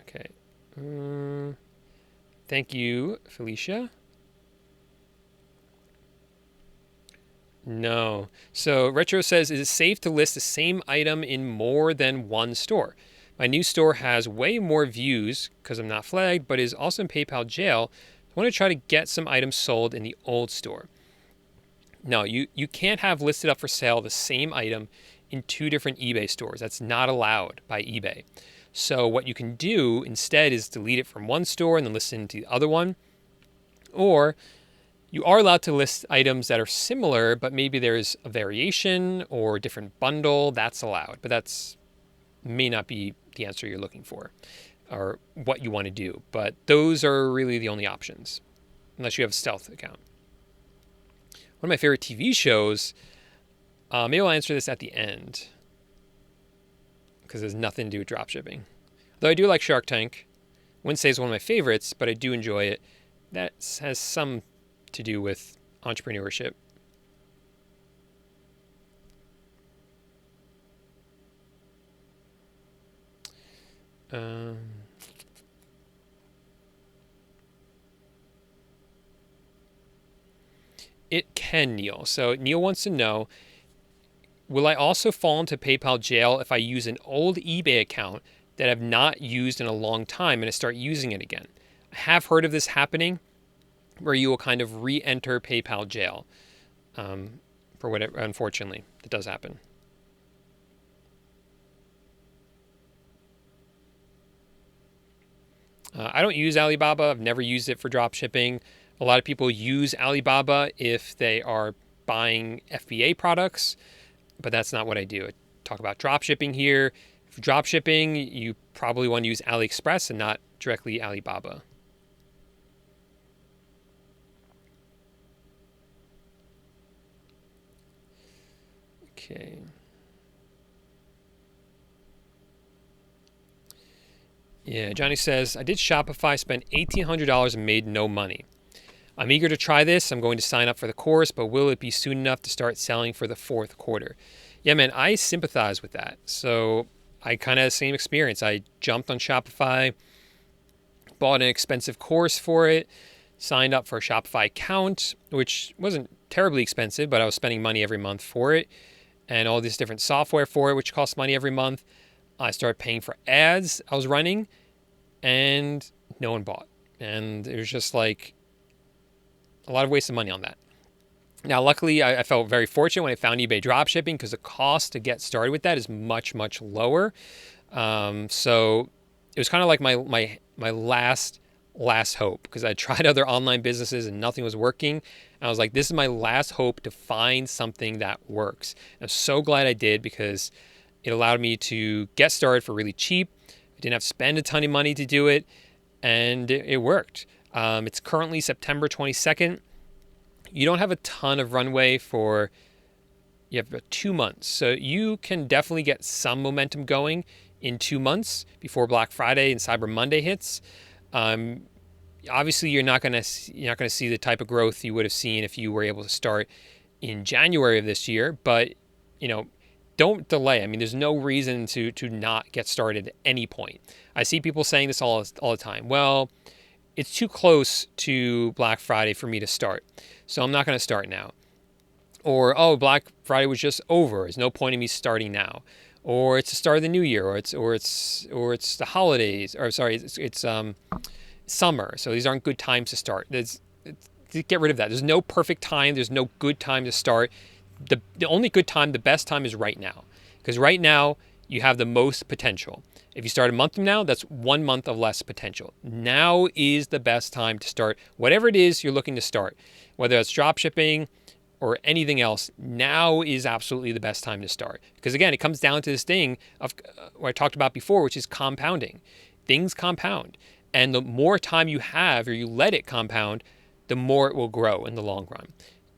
Okay. Thank you, Felicia. No. So Retro says, is it safe to list the same item in more than one store? My new store has way more views because I'm not flagged, but is also in PayPal jail. I want to try to get some items sold in the old store. No, you can't have listed up for sale the same item in 2 different eBay stores. That's not allowed by eBay. So what you can do instead is delete it from one store and then list it into the other one. Or you are allowed to list items that are similar, but maybe there's a variation or a different bundle. That's allowed, but that's may not be the answer you're looking for or what you want to do. But those are really the only options, unless you have a stealth account. One of my favorite TV shows, maybe I'll answer this at the end because there's nothing to do with dropshipping. Though I do like Shark Tank. Wouldn't say it's one of my favorites, but I do enjoy it. That has some to do with entrepreneurship. It can, Neil. So Neil wants to know, will I also fall into PayPal jail if I use an old eBay account that I've not used in a long time and I start using it again? I have heard of this happening where you will kind of re-enter PayPal jail. For whatever, unfortunately, it does happen. I don't use Alibaba. I've never used it for drop shipping. A lot of people use Alibaba if they are buying FBA products, but that's not what I do. I talk about drop shipping here. For drop shipping, you probably want to use AliExpress and not directly Alibaba. Okay. Yeah, Johnny says, I did Shopify, spent $1,800 and made no money. I'm eager to try this. I'm going to sign up for the course, but will it be soon enough to start selling for the 4th quarter? Yeah, man, I sympathize with that. So I kind of had the same experience. I jumped on Shopify, bought an expensive course for it, signed up for a Shopify account, which wasn't terribly expensive, but I was spending money every month for it, and all this different software for it, which costs money every month. I started paying for ads I was running, and no one bought. And it was just like a lot of waste of money on that. Now, luckily, I felt very fortunate when I found eBay dropshipping because the cost to get started with that is much, much lower. So it was kind of like my last hope, because I tried other online businesses and nothing was working. And I was like, this is my last hope to find something that works. And I'm so glad I did, because it allowed me to get started for really cheap. I didn't have to spend a ton of money to do it, and it worked. It's currently September 22nd. You don't have a ton of runway for, you have about 2 months. So you can definitely get some momentum going in 2 months before Black Friday and Cyber Monday hits. Obviously, you're not going to see the type of growth you would have seen if you were able to start in January of this year. But, don't delay. I mean, there's no reason to not get started at any point. I see people saying this all the time. Well, it's too close to Black Friday for me to start, so I'm not going to start now. Or, oh, Black Friday was just over. There's no point in me starting now. Or it's the start of the new year. Or it's the holidays. Or sorry, it's summer. So these aren't good times to start. Get rid of that. There's no perfect time. There's no good time to start. The only good time, the best time, is right now, because right now you have the most potential. If you start a month from now, that's 1 month of less potential. Now is the best time to start whatever it is you're looking to start, whether it's dropshipping or anything else. Now is absolutely the best time to start, because again, it comes down to this thing of what I talked about before, which is compounding. Things compound, and the more time you have, or you let it compound, the more it will grow in the long run.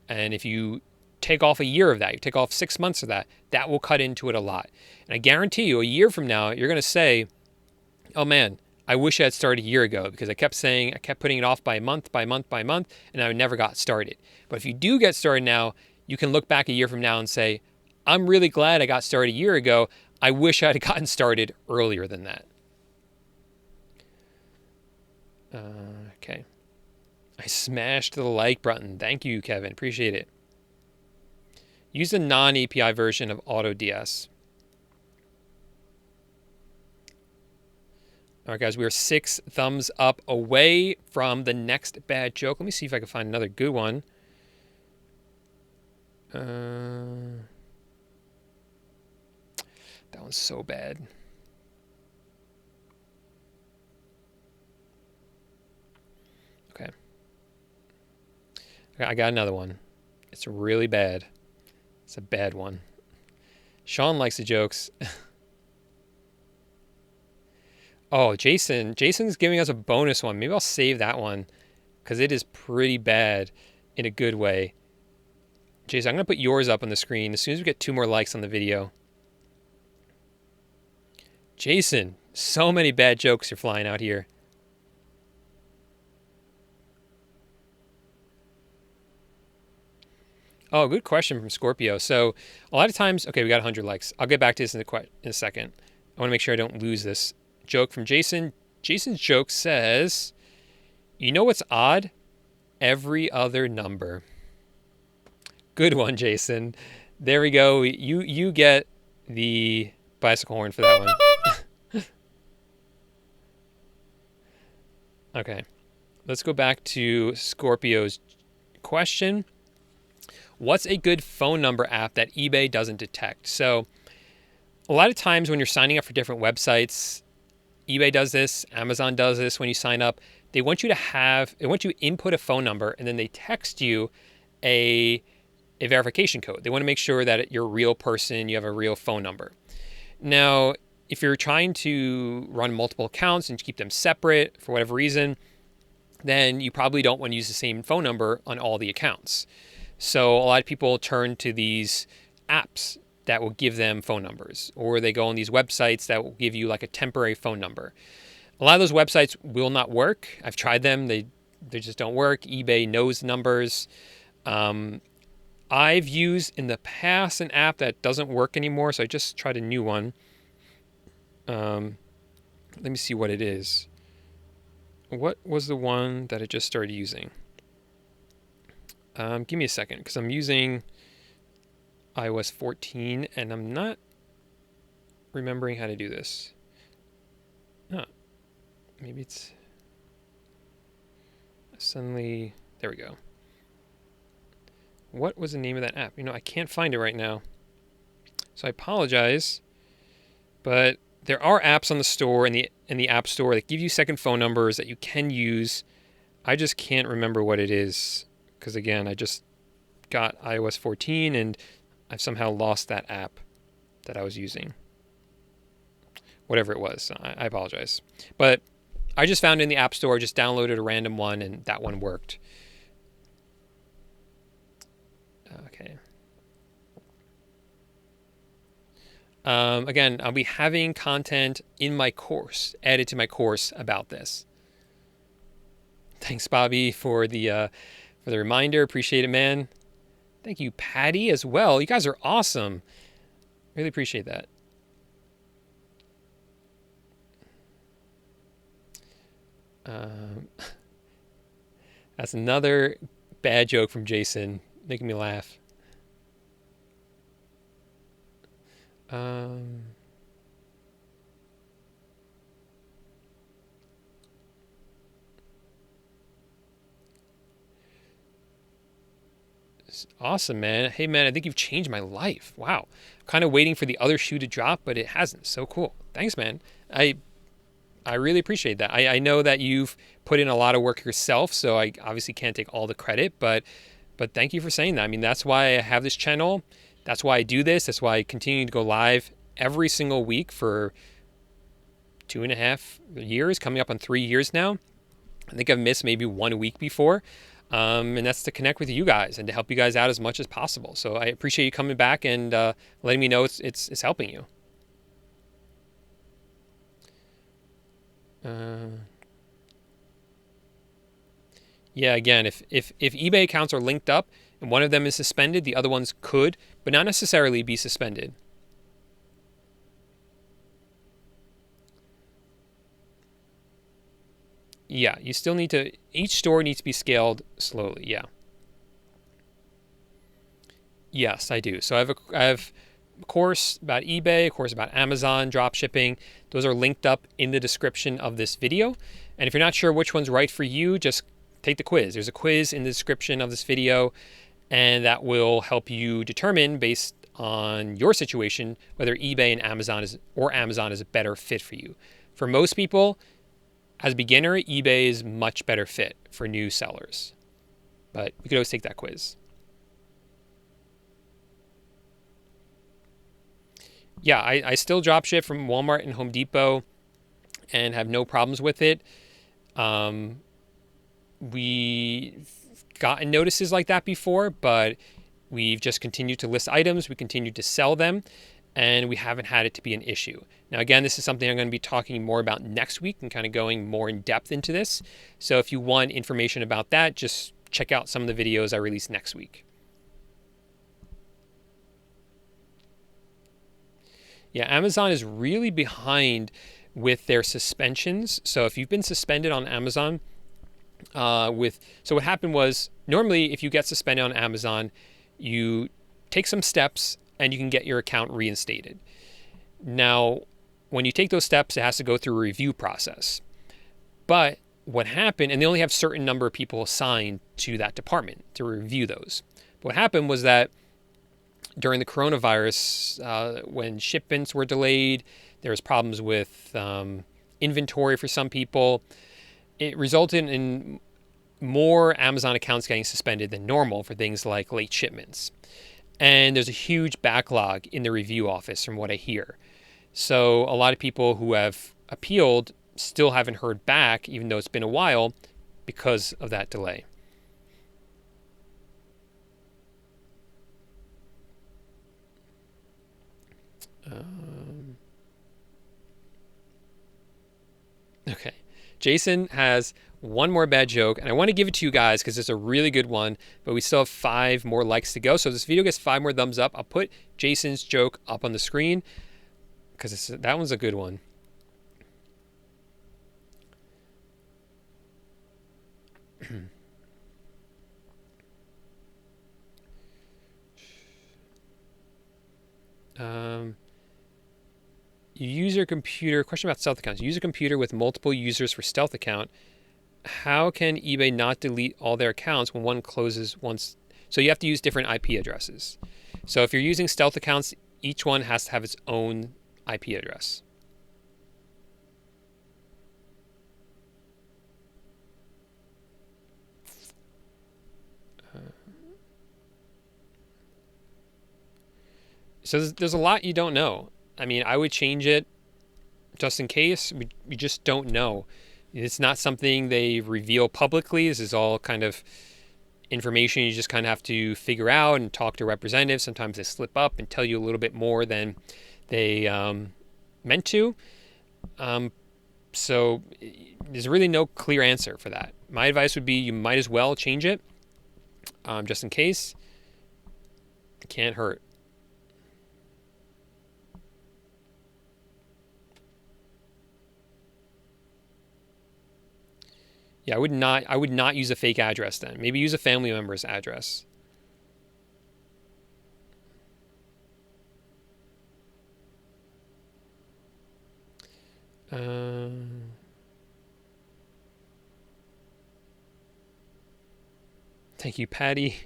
And if you take off a year of that, you take off 6 months of that, that will cut into it a lot. And I guarantee you, a year from now, you're going to say, oh man, I wish I had started a year ago, because I kept putting it off by month, and I never got started. But if you do get started now, you can look back a year from now and say, I'm really glad I got started a year ago. I wish I had gotten started earlier than that. Okay. I smashed the like button. Thank you, Kevin. Appreciate it. Use the non-API version of AutoDS. All right, guys, we are 6 thumbs up away from the next bad joke. Let me see if I can find another good one. That one's so bad. Okay. I got another one. It's really bad. It's a bad one. Sean likes the jokes. Oh, Jason's giving us a bonus one. Maybe I'll save that one, because it is pretty bad in a good way. Jason, I'm going to put yours up on the screen as soon as we get 2 more likes on the video. Jason, so many bad jokes you're flying out here. Oh, good question from Scorpio. So a lot of times, okay, we got 100 likes. I'll get back to this in a second. I want to make sure I don't lose this joke from Jason. Jason's joke says, you know what's odd? Every other number. Good one, Jason. There we go. You get the bicycle horn for that one. Okay. Let's go back to Scorpio's question. What's a good phone number app that eBay doesn't detect? So a lot of times when you're signing up for different websites, eBay does this, Amazon does this. When you sign up, they want you to input a phone number, and then they text you a verification code. They want to make sure that you're a real person, you have a real phone number. Now, if you're trying to run multiple accounts and keep them separate for whatever reason, then you probably don't want to use the same phone number on all the accounts. So a lot of people turn to these apps that will give them phone numbers, or they go on these websites that will give you like a temporary phone number. A lot of those websites will not work. I've tried them. They just don't work. eBay knows numbers. I've used in the past an app that doesn't work anymore, so I just tried a new one. Let me see what it is. What was the one that I just started using? Give me a second, because I'm using iOS 14, and I'm not remembering how to do this. Maybe it's suddenly... There we go. What was the name of that app? I can't find it right now. So I apologize, but there are apps on the store, in the App Store, that give you second phone numbers that you can use. I just can't remember what it is because, again, I just got iOS 14 and I've somehow lost that app that I was using. Whatever it was, I apologize. But I just found it in the App Store, just downloaded a random one, and that one worked. Okay. Again, I'll be having content in my course, added to my course about this. Thanks, Bobby, for the reminder. Appreciate it, man. Thank you, Patty, as well. You guys are awesome. Really appreciate that. That's another bad joke from Jason, making me laugh. Awesome, man. Hey, man, I think you've changed my life. Wow. Kind of waiting for the other shoe to drop, but it hasn't. So cool. Thanks, man. I really appreciate that. I know that you've put in a lot of work yourself, so I obviously can't take all the credit, but thank you for saying that. I mean, that's why I have this channel. That's why I do this. That's why I continue to go live every single week for 2.5 years, coming up on 3 years now. I think I've missed maybe 1 week before. And that's to connect with you guys and to help you guys out as much as possible. So I appreciate you coming back and letting me know it's helping you. Yeah, again, if eBay accounts are linked up and one of them is suspended, the other ones could, but not necessarily be suspended. Yeah, you still need to, each store needs to be scaled slowly, yeah. Yes, I do. So I have a course about eBay, a course about Amazon, dropshipping. Those are linked up in the description of this video. And if you're not sure which one's right for you, just take the quiz. There's a quiz in the description of this video, and that will help you determine, based on your situation, whether eBay and Amazon is a better fit for you. For most people, as a beginner, eBay is much better fit for new sellers. But you could always take that quiz. Yeah, I still dropship from Walmart and Home Depot and have no problems with it. We've gotten notices like that before, but we've just continued to list items. We continue to sell them, and we haven't had it to be an issue. Now, again, this is something I'm going to be talking more about next week and kind of going more in depth into this. So if you want information about that, just check out some of the videos I release next week. Yeah, Amazon is really behind with their suspensions. So if you've been suspended on Amazon, so what happened was, normally if you get suspended on Amazon, you take some steps and you can get your account reinstated. Now, when you take those steps, it has to go through a review process. But what happened, and they only have a certain number of people assigned to that department to review those. But what happened was that during the coronavirus, when shipments were delayed, there was problems with inventory for some people. It resulted in more Amazon accounts getting suspended than normal for things like late shipments. And there's a huge backlog in the review office from what I hear. So a lot of people who have appealed still haven't heard back, even though it's been a while, because of that delay. Okay. Jason has one more bad joke, and I want to give it to you guys because it's a really good one, but we still have 5 more likes to go. So if this video gets 5 more thumbs up, I'll put Jason's joke up on the screen because that one's a good one. You use your computer, question about stealth accounts. You use a computer with multiple users for stealth account. How can eBay not delete all their accounts when one closes once? So you have to use different IP addresses. So if you're using stealth accounts, each one has to have its own IP address. So there's a lot you don't know. I mean, I would change it just in case. We just don't know. It's not something they reveal publicly. This is all kind of information you just kind of have to figure out and talk to representatives. Sometimes they slip up and tell you a little bit more than they meant to. So there's really no clear answer for that. My advice would be you might as well change it just in case. It can't hurt. Yeah, I would not use a fake address then. Maybe use a family member's address. Thank you, Patty.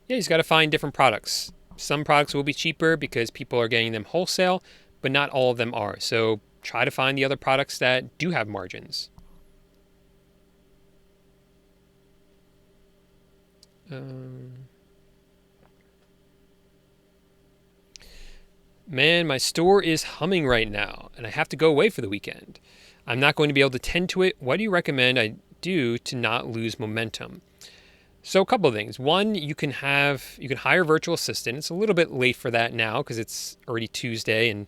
Yeah, you just got to find different products. Some products will be cheaper because people are getting them wholesale, but not all of them are. So try to find the other products that do have margins. Man, my store is humming right now, and I have to go away for the weekend. I'm not going to be able to tend to it. What do you recommend I do to not lose momentum? So a couple of things. One, you can hire a virtual assistant. It's a little bit late for that now because it's already Tuesday and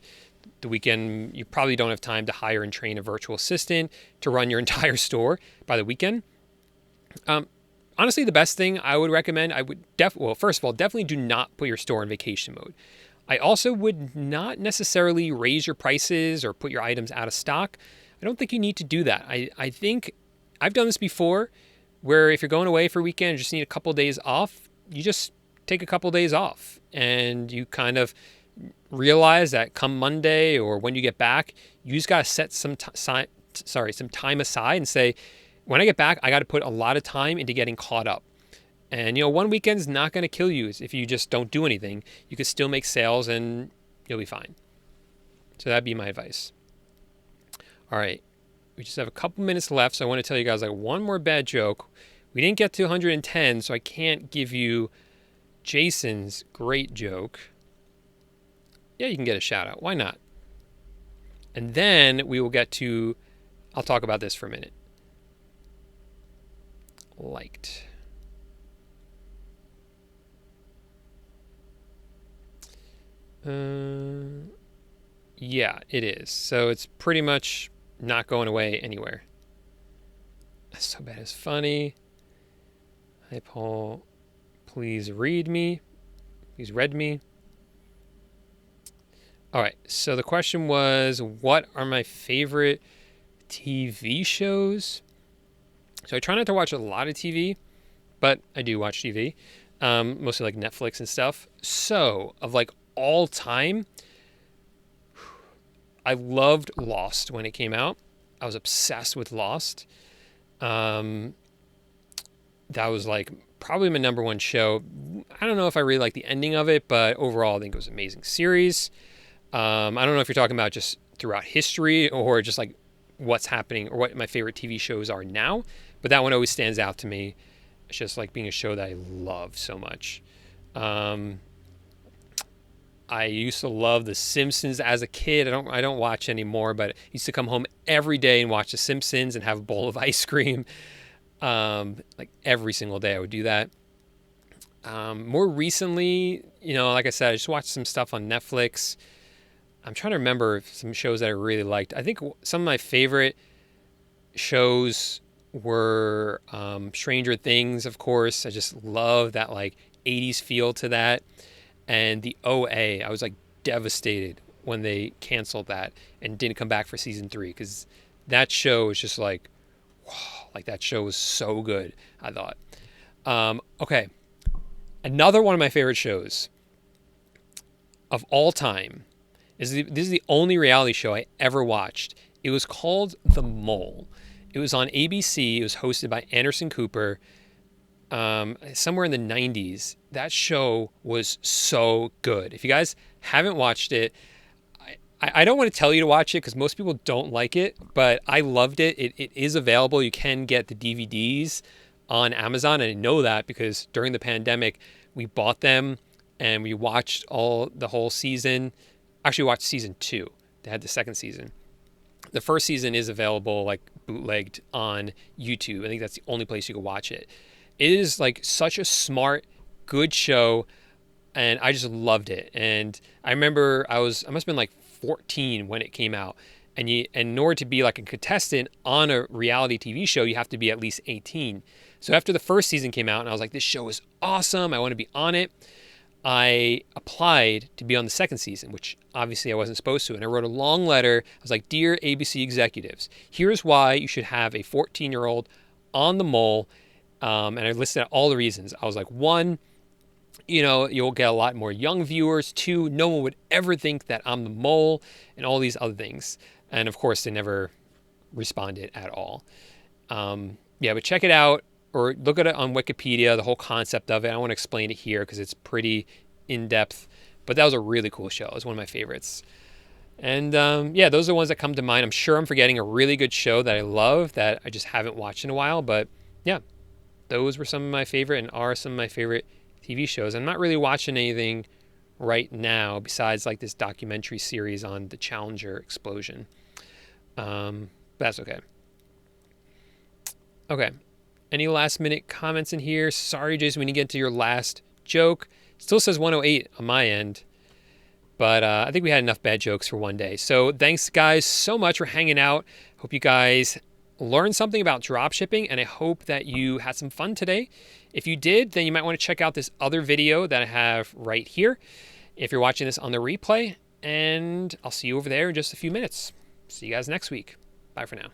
the weekend. You probably don't have time to hire and train a virtual assistant to run your entire store by the weekend. Honestly, the best thing I would recommend, first of all, definitely do not put your store in vacation mode. I also would not necessarily raise your prices or put your items out of stock. I don't think you need to do that. I think I've done this before, where if you're going away for a weekend and just need a couple of days off, you just take a couple of days off and you kind of realize that come Monday or when you get back, you just got to set some time aside and say, when I get back, I got to put a lot of time into getting caught up. And, one weekend is not going to kill you if you just don't do anything. You can still make sales and you'll be fine. So that'd be my advice. All right. We just have a couple minutes left, so I want to tell you guys one more bad joke. We didn't get to 110, so I can't give you Jason's great joke. Yeah, you can get a shout out. Why not? And then we will get to, I'll talk about this for a minute. Liked. Yeah, it is. So it's pretty much not going away anywhere. That's so bad it's funny. Hi, Paul. Please read me. Please read me. All right. So the question was, what are my favorite TV shows? So I try not to watch a lot of TV, but I do watch TV. Mostly like Netflix and stuff. So of all time, I loved Lost when it came out. I was obsessed with Lost. That was probably my number one show. I don't know if I really like the ending of it, but overall I think it was an amazing series. I don't know if you're talking about just throughout history or just what's happening or what my favorite TV shows are now, but that one always stands out to me. It's just being a show that I love so much. I used to love The Simpsons as a kid. I don't watch anymore, but I used to come home every day and watch The Simpsons and have a bowl of ice cream. Every single day I would do that. More recently, like I said, I just watched some stuff on Netflix. I'm trying to remember some shows that I really liked. I think some of my favorite shows were Stranger Things, of course. I just love that 80s feel to that. And the OA, I was devastated when they canceled that and didn't come back for season 3 because that show is just wow, that show was so good, I thought. Okay, another one of my favorite shows of all time this is the only reality show I ever watched. It was called The Mole. It was on ABC. It was hosted by Anderson Cooper. Somewhere in the 90s. That show was so good. If you guys haven't watched it, I don't want to tell you to watch it because most people don't like it, but I loved it. It is available. You can get the DVDs on Amazon. And I know that because during the pandemic, we bought them and we watched the whole season. Actually, watched season 2. They had the second season. The first season is available like bootlegged on YouTube. I think that's the only place you can watch it. It is like such a smart, good show, and I just loved it. And I remember I must have been like 14 when it came out. And in order to be like a contestant on a reality TV show, you have to be at least 18. So after the first season came out and I was like, this show is awesome, I want to be on it, I applied to be on the second season, which obviously I wasn't supposed to. And I wrote a long letter. I was like, dear ABC executives, here's why you should have a 14-year-old on the mole. And I listed out all the reasons. I was like, 1, you'll get a lot more young viewers. 2, no one would ever think that I'm the mole, and all these other things. And of course, they never responded at all. But check it out or look at it on Wikipedia, the whole concept of it. I don't want to explain it here because it's pretty in-depth, but that was a really cool show. It was one of my favorites. And those are the ones that come to mind. I'm sure I'm forgetting a really good show that I love that I just haven't watched in a while, but yeah, those were some of my favorite and are some of my favorite TV shows. I'm not really watching anything right now besides like this documentary series on the Challenger explosion. That's okay. Okay. Any last minute comments in here? Sorry, Jason, when you get to your last joke. Still says 108 on my end. But I think we had enough bad jokes for one day. So thanks, guys, so much for hanging out. Hope you guys learned something about dropshipping, and I hope that you had some fun today. If you did, then you might want to check out this other video that I have right here if you're watching this on the replay. And I'll see you over there in just a few minutes. See you guys next week. Bye for now.